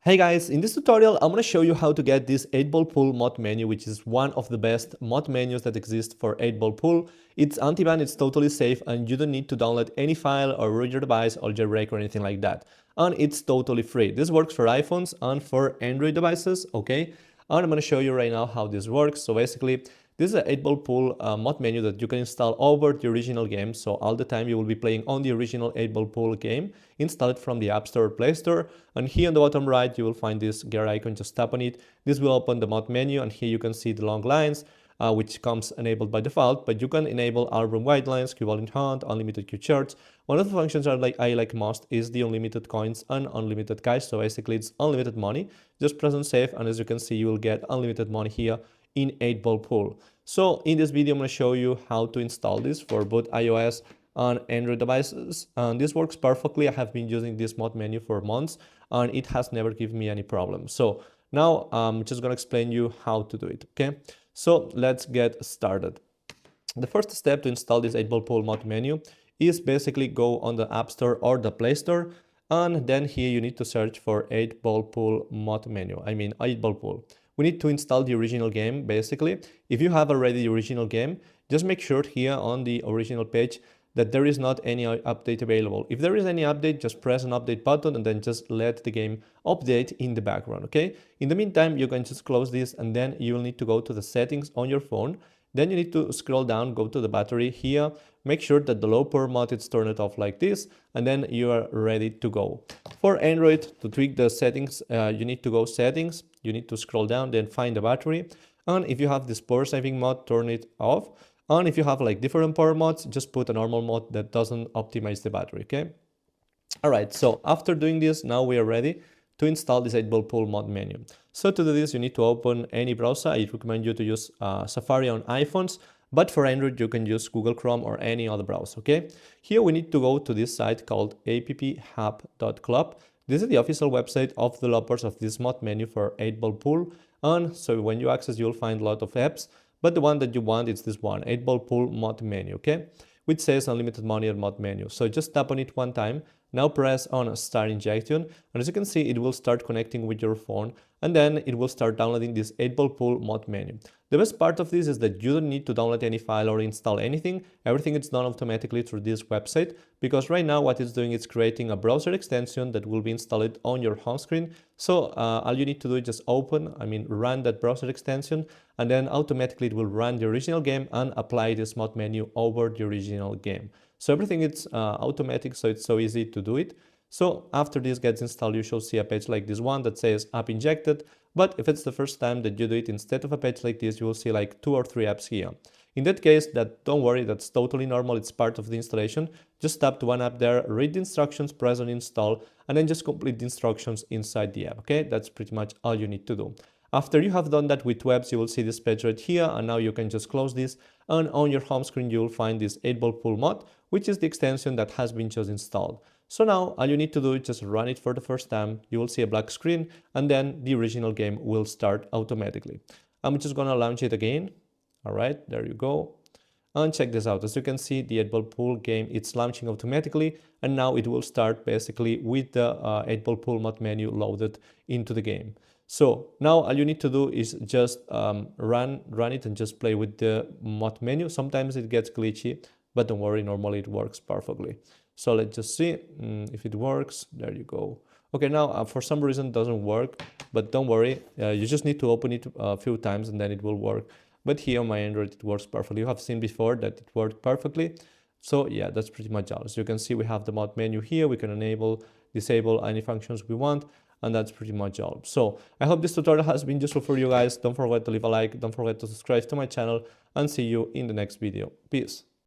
Hey guys, in this tutorial I'm going to show you how to get this 8-ball pool mod menu, which is one of the best mod menus that exist for 8-ball pool. It's anti-ban, it's totally safe, and you don't need to download any file or root your device or jailbreak or anything like that. And it's totally free. This works for iPhones and for Android devices, okay? And I'm going to show you right now how this works. So basically, this is an 8-ball pool mod menu that you can install over the original game. So all the time you will be playing on the original 8-ball pool game. Install it from the App Store or Play Store. And here on the bottom right, you will find this gear icon. Just tap on it. This will open the mod menu. And here you can see the long lines, which comes enabled by default. But you can enable album wide lines, queue volume hunt, unlimited queue charts. One of the functions I like most is the unlimited coins and unlimited cash. So basically, it's unlimited money. Just press on save. And as you can see, you will get unlimited money here in 8-ball pool. So in this video, I'm going to show you how to install this for both iOS and Android devices. And this works perfectly. I have been using this mod menu for months and it has never given me any problems. So now I'm just going to explain you how to do it. Okay, so let's get started. The first step to install this 8-ball pool mod menu is basically go on the App Store or the Play Store. And then here you need to search for 8-ball pool mod menu. I mean 8-ball pool. We need to install the original game, basically. If you have already the original game, just make sure here on the original page that there is not any update available. If there is any update, just press an update button and then just let the game update in the background, okay? In the meantime, you can just close this and then you'll need to go to the settings on your phone. Then you need to scroll down, go to the battery here, make sure that the low power mode is turned off like this, and then you are ready to go. For Android, to tweak the settings, you need to go settings, you need to scroll down, then find the battery. And if you have this power saving mode, turn it off. And if you have like different power modes, just put a normal mode that doesn't optimize the battery, okay? All right, so after doing this, now we are ready to install this 8-ball pool mod menu. So to do this, you need to open any browser. I recommend you to use Safari on iPhones, but for Android, you can use Google Chrome or any other browser, okay? Here we need to go to this site called apphub.club. This is the official website of the developers of this mod menu for 8-ball pool. And so when you access, you'll find a lot of apps, but the one that you want is this one, 8-ball pool mod menu, okay? Which says unlimited money and mod menu. So just tap on it one time. Now press on start injection, and as you can see, it will start connecting with your phone, and then it will start downloading this 8-ball pool mod menu. The best part of this is that you don't need to download any file or install anything. Everything is done automatically through this website, because right now what it's doing is creating a browser extension that will be installed on your home screen. So all you need to do is just run that browser extension, and then automatically it will run the original game and apply this mod menu over the original game. So everything is automatic, so it's so easy to do it. So after this gets installed, you should see a page like this one that says app injected. But if it's the first time that you do it, instead of a page like this, you will see like 2 or 3 apps here. In that case, don't worry, that's totally normal. It's part of the installation. Just tap to one app there, read the instructions, press on install, and then just complete the instructions inside the app. Okay, that's pretty much all you need to do. After you have done that with webs, you will see this page right here, and now you can just close this, and on your home screen you will find this 8-ball pool mod, which is the extension that has been just installed. So now all you need to do is just run it for the first time. You will see a black screen, and then the original game will start automatically. I'm just gonna launch it again. All right, there you go. And check this out. As you can see, the 8-ball pool game, it's launching automatically, and now it will start basically with the 8-ball pool mod menu loaded into the game. So now all you need to do is just run it and just play with the mod menu. Sometimes it gets glitchy, but don't worry, normally it works perfectly. So let's just see if it works. There you go. Okay, now for some reason it doesn't work, but don't worry. You just need to open it a few times and then it will work. But here on my Android, it works perfectly. You have seen before that it worked perfectly. So yeah, that's pretty much all. So you can see we have the mod menu here. We can enable, disable any functions we want. And that's pretty much all. So I hope this tutorial has been useful for you guys. Don't forget to leave a like. Don't forget to subscribe to my channel. And see you in the next video. Peace.